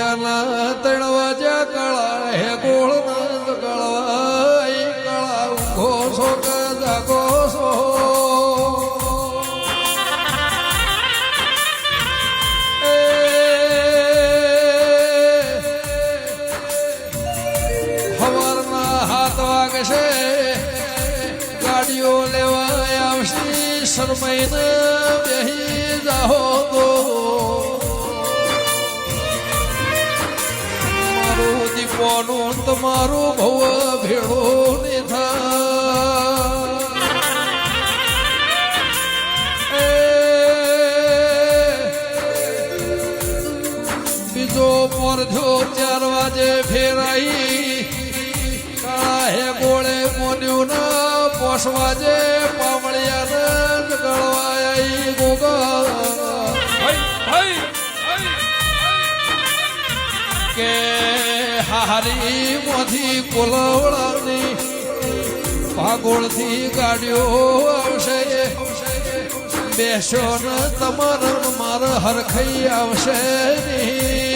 ગોળિયાના 3 વાગ્યા કળા હે ગોળ નંદ કળવાઈ કળા ઊંઘો છો કે જાગો છો સવારના 7 વાગશે ગાડીઓ લેવા આવશે શરમાઈને બેહી જાઓ તો મારું દીપોનું તમારું ભવ ભેળું નહીં થાય બીજો પરધ્યો 4 વાગે ફેરાઈ કાળા હે ગોળે મોન્યું ના 5 વાગે પામળિયા ગળવાઈ ગોગા કે હારી મોથી કોલવડાની ભાગોળથી ગાડીઓ આવશે બેસો ને તમારે મારે હરખાઈ આવશે નહીં